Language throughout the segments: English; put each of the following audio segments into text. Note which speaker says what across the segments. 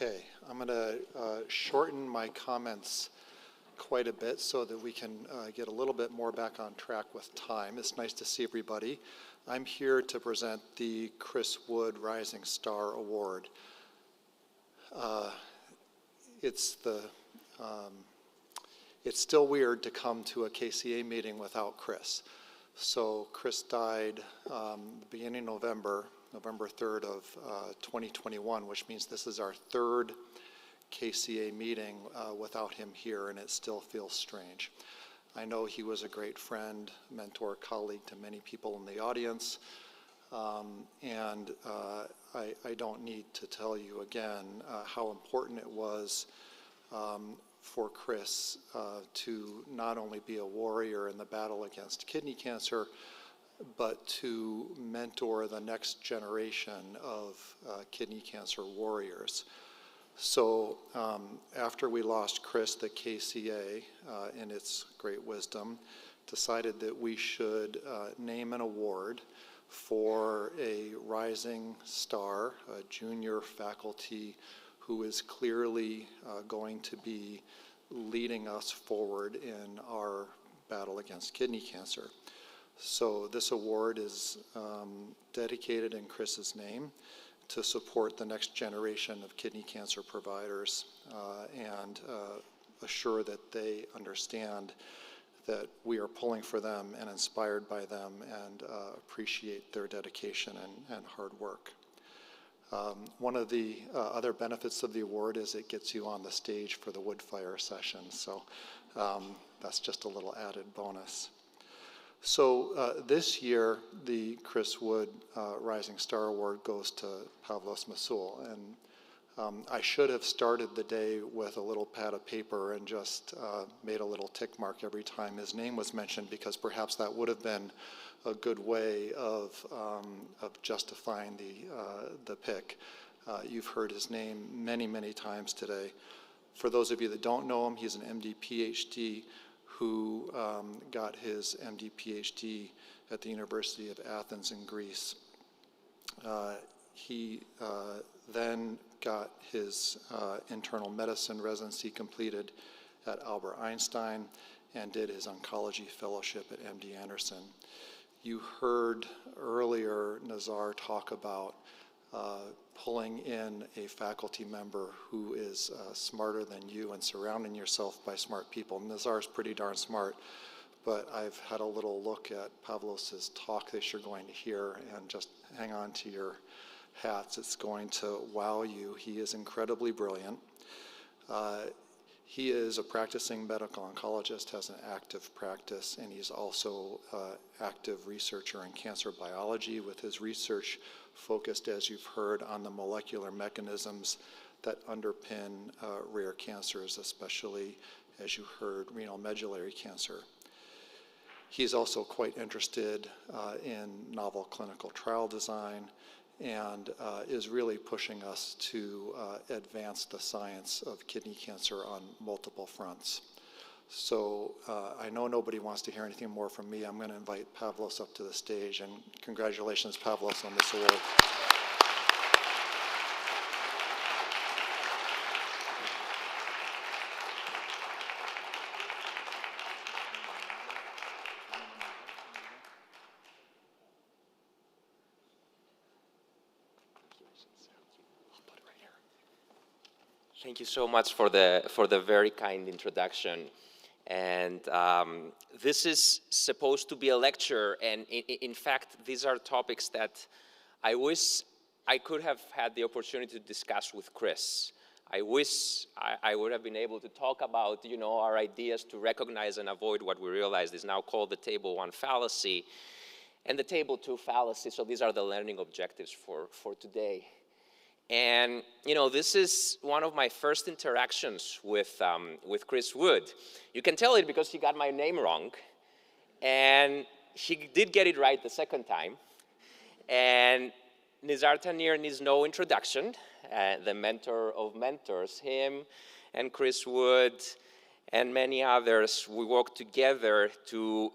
Speaker 1: Okay, I'm going to shorten my comments quite a bit so that we can get a little bit more back on track with time. It's nice to see everybody. I'm here to present the Chris Wood Rising Star Award. It's still weird to come to a KCA meeting without Chris. So Chris died the beginning of November 3rd of 2021, which means this is our third KCA meeting without him here, and it still feels strange. I know he was a great friend, mentor, colleague to many people in the audience, and I don't need to tell you again how important it was for Chris to not only be a warrior in the battle against kidney cancer, but to mentor the next generation of kidney cancer warriors. So after we lost Chris, the KCA, in its great wisdom, decided that we should name an award for a rising star, a junior faculty who is clearly going to be leading us forward in our battle against kidney cancer. So this award is dedicated in Chris's name to support the next generation of kidney cancer providers and assure that they understand that we are pulling for them and inspired by them and appreciate their dedication and hard work. One of the other benefits of the award is it gets you on the stage for the wood fire session, so that's just a little added bonus. So this year, the Chris Wood Rising Star Award goes to Pavlos Masul, and I should have started the day with a little pad of paper and just made a little tick mark every time his name was mentioned, because perhaps that would have been a good way of justifying the pick. You've heard his name many, many times today. For those of you that don't know him, he's an MD PhD who got his MD PhD at the University of Athens in Greece. He then got his internal medicine residency completed at Albert Einstein and did his oncology fellowship at MD Anderson. You heard earlier Nazar talk about pulling in a faculty member who is smarter than you and surrounding yourself by smart people. Nazar's pretty darn smart, but I've had a little look at Pavlos's talk that you're going to hear, and just hang on to your hats. It's going to wow you. He is incredibly brilliant. He is a practicing medical oncologist, has an active practice, and he's also an active researcher in cancer biology, with his research focused, as you've heard, on the molecular mechanisms that underpin rare cancers, especially, as you heard, renal medullary cancer. He's also quite interested in novel clinical trial design and is really pushing us to advance the science of kidney cancer on multiple fronts. So I know nobody wants to hear anything more from me. I'm going to invite Pavlos up to the stage, and congratulations, Pavlos, on this award.
Speaker 2: Thank you so much for the very kind introduction. And this is supposed to be a lecture, and in fact, these are topics that I wish I could have had the opportunity to discuss with Chris. I wish I would have been able to talk about, you know, our ideas to recognize and avoid what we realized is now called the Table 1 fallacy and the Table 2 fallacy. So these are the learning objectives for today. And, you know, this is one of my first interactions with Chris Wood. You can tell it because he got my name wrong, and he did get it right the second time. And Nizar Tanir needs no introduction, the mentor of mentors. Him and Chris Wood and many others, we worked together to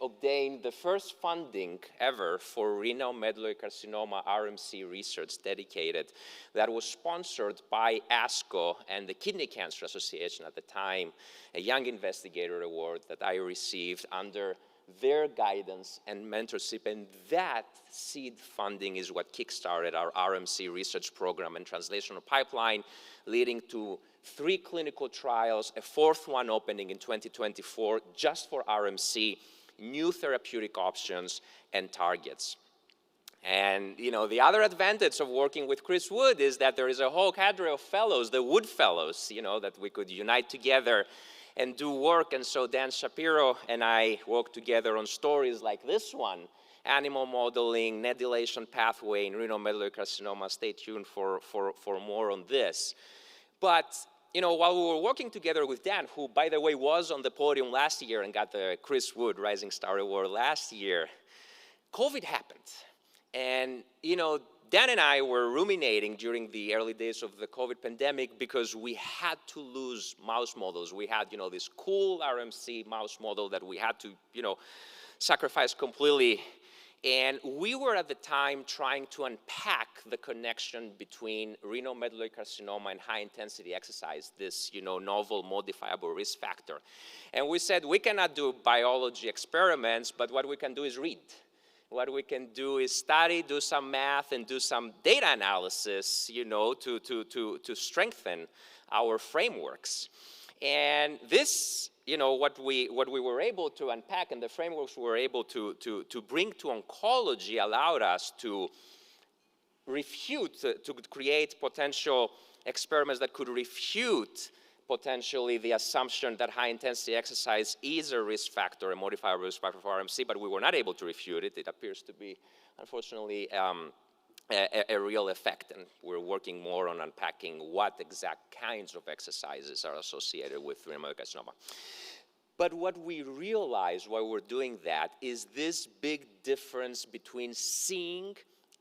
Speaker 2: obtained the first funding ever for renal medullary carcinoma RMC research dedicated that was sponsored by ASCO and the Kidney Cancer Association at the time, a Young Investigator Award that I received under their guidance and mentorship, and that seed funding is what kickstarted our RMC research program and translational pipeline, leading to 3 clinical trials, a 4th one opening in 2024 just for RMC, new therapeutic options and targets. And the other advantage of working with Chris Wood is that there is a whole cadre of fellows, the Wood Fellows, that we could unite together and do work. And so Dan Shapiro and I worked together on stories like this one, animal modeling, net dilation pathway in renal medullary carcinoma. Stay tuned for more on this. But while we were working together with Dan, who, by the way, was on the podium last year and got the Chris Wood Rising Star Award last year, COVID happened. And, Dan and I were ruminating during the early days of the COVID pandemic because we had to lose mouse models. We had, this cool RMC mouse model that we had to, sacrifice completely. And we were at the time trying to unpack the connection between renal medullary carcinoma and high-intensity exercise, this novel modifiable risk factor. And we said we cannot do biology experiments, but what we can do is read. What we can do is study, do some math, and do some data analysis, to strengthen our frameworks. And this, what we were able to unpack and the frameworks we were able to bring to oncology allowed us to refute, to create potential experiments that could refute potentially the assumption that high-intensity exercise is a risk factor, a modifiable risk factor for RMC, but we were not able to refute it. It appears to be, unfortunately, a real effect, and we're working more on unpacking what exact kinds of exercises are associated with renal medullary carcinoma. But what we realized while we're doing that is this big difference between seeing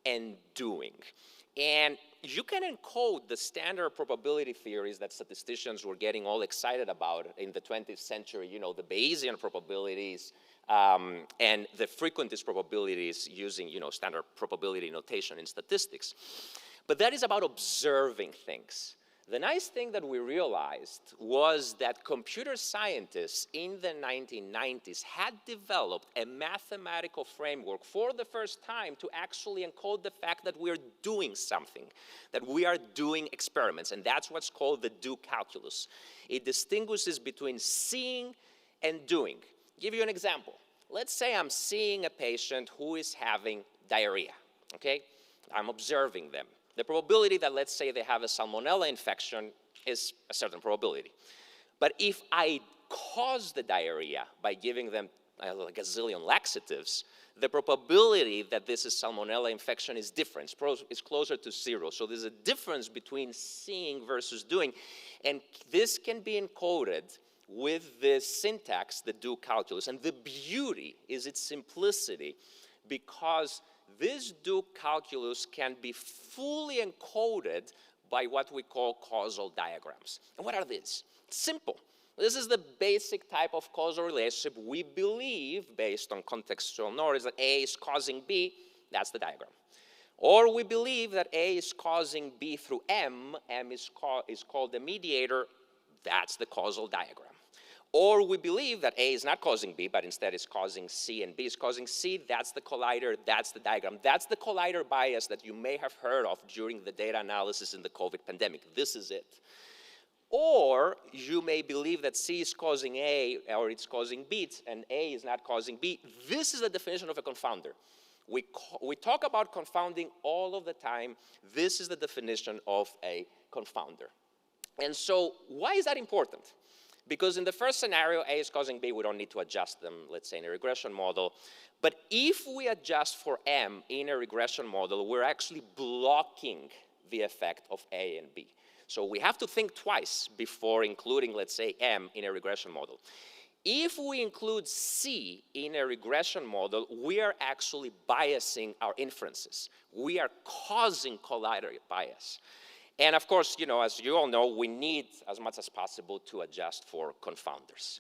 Speaker 2: and doing. And you can encode the standard probability theories that statisticians were getting all excited about in the 20th century, the Bayesian probabilities and the frequentist probabilities using, standard probability notation in statistics. But that is about observing things. The nice thing that we realized was that computer scientists in the 1990s had developed a mathematical framework for the first time to actually encode the fact that we're doing something, that we are doing experiments, and that's what's called the do calculus. It distinguishes between seeing and doing. I'll give you an example. Let's say I'm seeing a patient who is having diarrhea, okay? I'm observing them. The probability that, let's say, they have a salmonella infection is a certain probability. But if I cause the diarrhea by giving them like a zillion laxatives, the probability that this is salmonella infection is different. It's closer to 0. So there's a difference between seeing versus doing. And this can be encoded with this syntax, the do calculus. And the beauty is its simplicity, because this do calculus can be fully encoded by what we call causal diagrams. And what are these? Simple. This is the basic type of causal relationship we believe, based on contextual knowledge, that A is causing B. That's the diagram. Or we believe that A is causing B through M. M is called the mediator. That's the causal diagram. Or we believe that A is not causing B, but instead is causing C, and B is causing C. That's the collider. That's the diagram. That's the collider bias that you may have heard of during the data analysis in the COVID pandemic. This is it. Or you may believe that C is causing A, or it's causing B, and A is not causing B. This is the definition of a confounder. We talk about confounding all of the time. This is the definition of a confounder. And so why is that important? Because in the first scenario, A is causing B, we don't need to adjust them, let's say, in a regression model. But if we adjust for M in a regression model, we're actually blocking the effect of A and B. So we have to think twice before including, let's say, M in a regression model. If we include C in a regression model, we are actually biasing our inferences. We are causing collider bias. And of course, as you all know, we need as much as possible to adjust for confounders.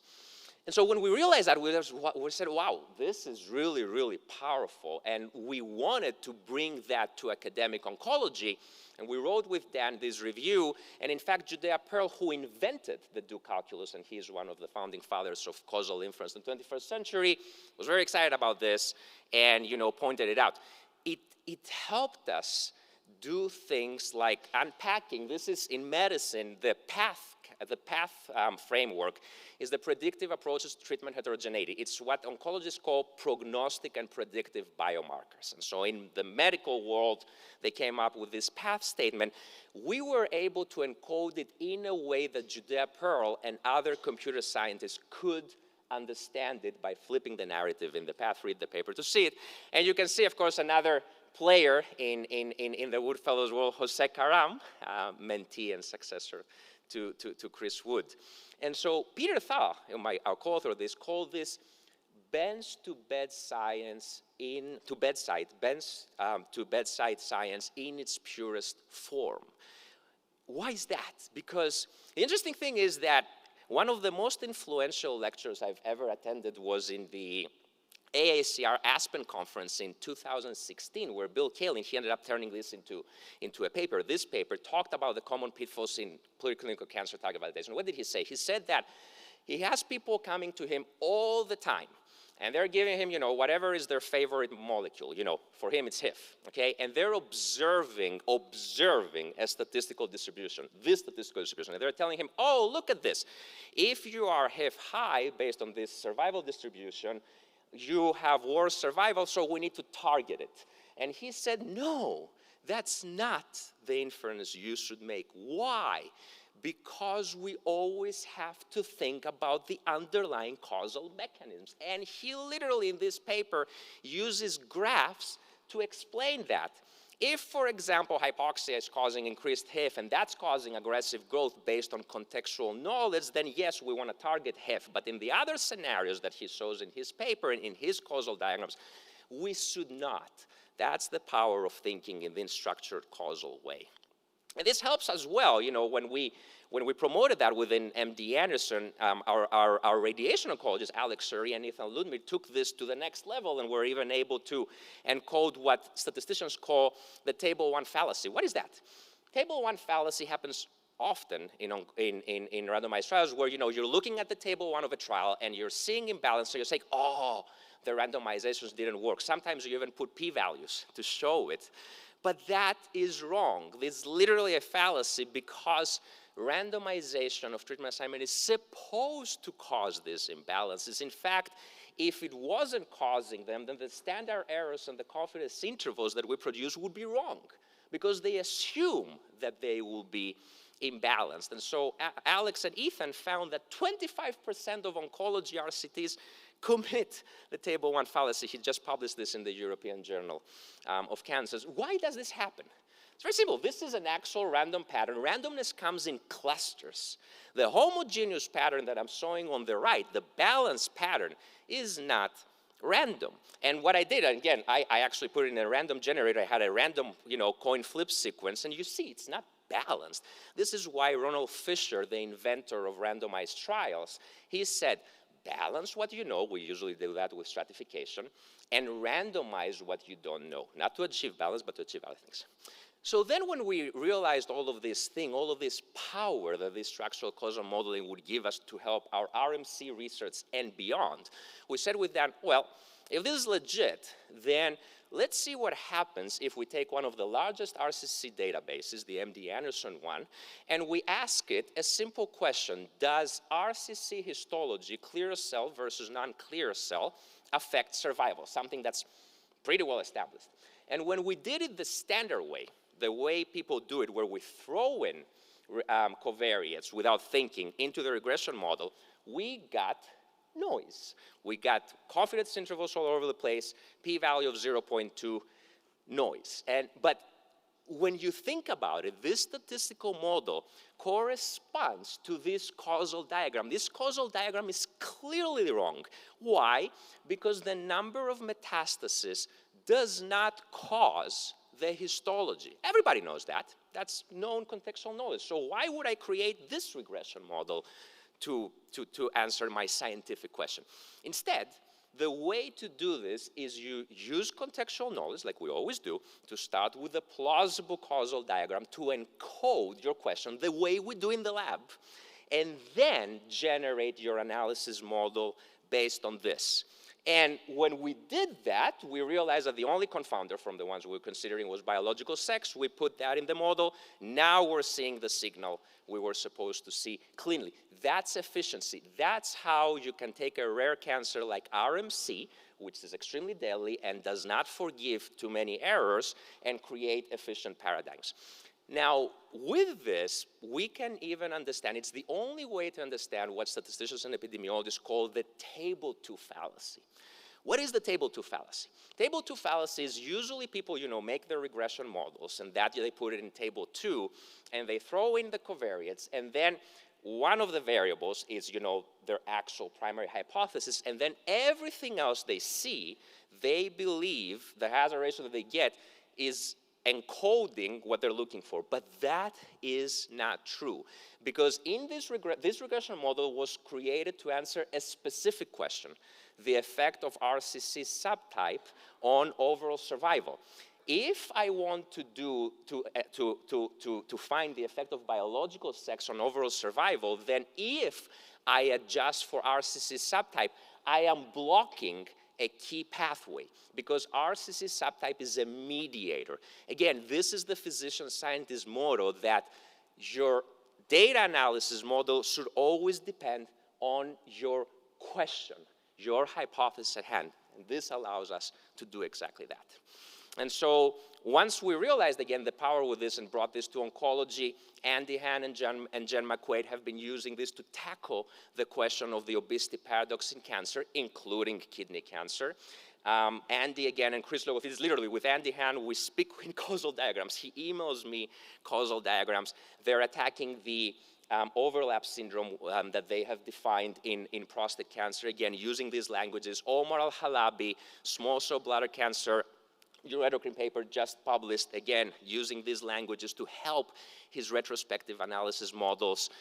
Speaker 2: And so when we realized that, we said, wow, this is really, really powerful. And we wanted to bring that to academic oncology. And we wrote with Dan this review. And in fact, Judea Pearl, who invented the do calculus, and he's one of the founding fathers of causal inference in the 21st century, was very excited about this and, pointed it out. It helped us do things like unpacking. This is in medicine, the PATH framework is the predictive approaches to treatment heterogeneity. It's what oncologists call prognostic and predictive biomarkers. And so in the medical world, they came up with this PATH statement. We were able to encode it in a way that Judea Pearl and other computer scientists could understand it by flipping the narrative in the PATH. Read the paper to see it. And you can see, of course, another player in the Wood Fellows world, Jose Karam, mentee and successor to Chris Wood. And so Peter Thaw, our co-author of this, called this bench to bedside science in its purest form. Why is that? Because the interesting thing is that one of the most influential lectures I've ever attended was in the AACR Aspen conference in 2016, where Bill Kaelin, he ended up turning this into a paper. This paper talked about the common pitfalls in preclinical cancer target validation. What did he say? He said that he has people coming to him all the time, and they're giving him, whatever is their favorite molecule. For him it's HIF, okay? And they're observing a statistical distribution, this statistical distribution. And they're telling him, oh, look at this. If you are HIF high based on this survival distribution, you have worse survival, so we need to target it. And he said, no, that's not the inference you should make. Why? Because we always have to think about the underlying causal mechanisms. And he literally, in this paper, uses graphs to explain that. If, for example, hypoxia is causing increased HIF and that's causing aggressive growth based on contextual knowledge, then yes, we want to target HIF. But in the other scenarios that he shows in his paper and in his causal diagrams, we should not. That's the power of thinking in the structured causal way. And this helps as well, when we promoted that within MD Anderson, our radiation oncologists, Alex Surrey and Ethan Ludmir, took this to the next level and were even able to encode what statisticians call the table one fallacy. What is that? Table one fallacy happens often in randomized trials where, you're looking at the table one of a trial and you're seeing imbalance, so you're saying, oh, the randomizations didn't work. Sometimes you even put p-values to show it. But that is wrong. It's literally a fallacy because randomization of treatment assignment is supposed to cause these imbalances. In fact, if it wasn't causing them, then the standard errors and the confidence intervals that we produce would be wrong because they assume that they will be imbalanced. And so Alex and Ethan found that 25% of oncology RCTs commit the table one fallacy. He just published this in the European Journal of Cancers. Why does this happen? It's very simple. This is an actual random pattern. Randomness comes in clusters. The homogeneous pattern that I'm showing on the right, the balanced pattern, is not random. And what I did, again, I actually put it in a random generator. I had a random, coin flip sequence, and you see it's not balanced. This is why Ronald Fisher, the inventor of randomized trials, he said, balance what you know, we usually do that with stratification, and randomize what you don't know. Not to achieve balance, but to achieve other things. So then when we realized all of this power that this structural causal modeling would give us to help our RMC research and beyond, we said with Dan, well, if this is legit, then let's see what happens if we take one of the largest RCC databases, the MD Anderson one, and we ask it a simple question: does RCC histology, clear cell versus non-clear cell, affect survival? Something that's pretty well established. And when we did it the standard way, the way people do it, where we throw in covariates without thinking into the regression model, we got noise. We got confidence intervals all over the place, p-value of 0.2, noise. But when you think about it, this statistical model corresponds to this causal diagram. This causal diagram is clearly wrong. Why? Because the number of metastases does not cause the histology. Everybody knows that. That's known contextual knowledge. So why would I create this regression model to answer my scientific question. Instead, the way to do this is you use contextual knowledge, like we always do, to start with a plausible causal diagram to encode your question the way we do in the lab, and then generate your analysis model based on this. And when we did that, we realized that the only confounder from the ones we were considering was biological sex. We put that in the model. Now we're seeing the signal we were supposed to see cleanly. That's efficiency. That's how you can take a rare cancer like RMC, which is extremely deadly and does not forgive too many errors, and create efficient paradigms. Now, with this, we can even understand, it's the only way to understand what statisticians and epidemiologists call the table 2 fallacy. What is the table 2 fallacy? Table 2 fallacy is usually people, make their regression models, and that they put it in table 2, and they throw in the covariates, and then one of the variables is, their actual primary hypothesis, and then everything else they see, they believe the hazard ratio that they get is encoding what they're looking for. But that is not true, because in this regression model was created to answer a specific question: the effect of RCC subtype on overall survival. If I want to find the effect of biological sex on overall survival, then if I adjust for RCC subtype, I am blocking a key pathway, because RCC subtype is a mediator. Again, this is the physician-scientist motto, that your data analysis model should always depend on your question, your hypothesis at hand. And this allows us to do exactly that. And so once we realized, again, the power with this and brought this to oncology, Andy Han and Jen McQuaid have been using this to tackle the question of the obesity paradox in cancer, including kidney cancer. Andy, again, and Chris Logofidis, literally with Andy Han, we speak in causal diagrams. He emails me causal diagrams. They're attacking the overlap syndrome that they have defined in prostate cancer, again, using these languages. Omar Al-Halabi, small cell bladder cancer, neuroendocrine paper just published, again, using these languages to help his retrospective analysis models.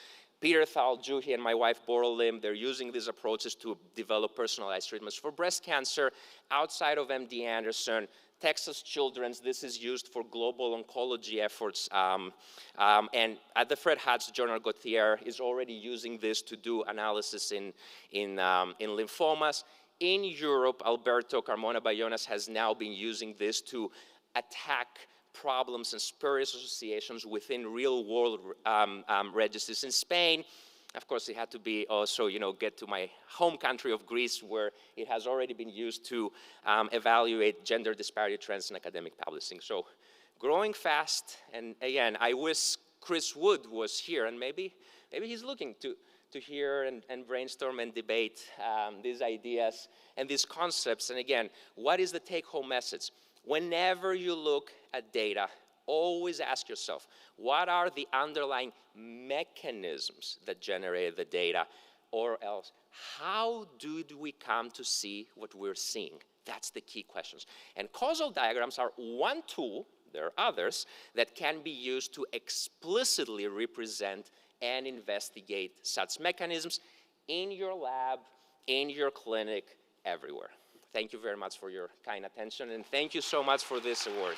Speaker 2: Peter Thal-Juhi and my wife, Boral Lim, they're using these approaches to develop personalized treatments for breast cancer. Outside of MD Anderson, Texas Children's, this is used for global oncology efforts. And at the Fred Hutch, Jonah Gauthier is already using this to do analysis in lymphomas. In Europe, Alberto Carmona-Bayonas has now been using this to attack problems and spurious associations within real-world registers. In Spain, of course, it had to be also, get to my home country of Greece, where it has already been used to evaluate gender disparity trends in academic publishing. So growing fast, and again, I wish Chris Wood was here, and maybe he's looking to hear and brainstorm and debate these ideas and these concepts. And again, what is the take-home message? Whenever you look at data, always ask yourself, what are the underlying mechanisms that generate the data? Or else, how did we come to see what we're seeing? That's the key questions. And causal diagrams are one tool, there are others, that can be used to explicitly represent and investigate such mechanisms in your lab, in your clinic, everywhere. Thank you very much for your kind attention, and thank you so much for this award.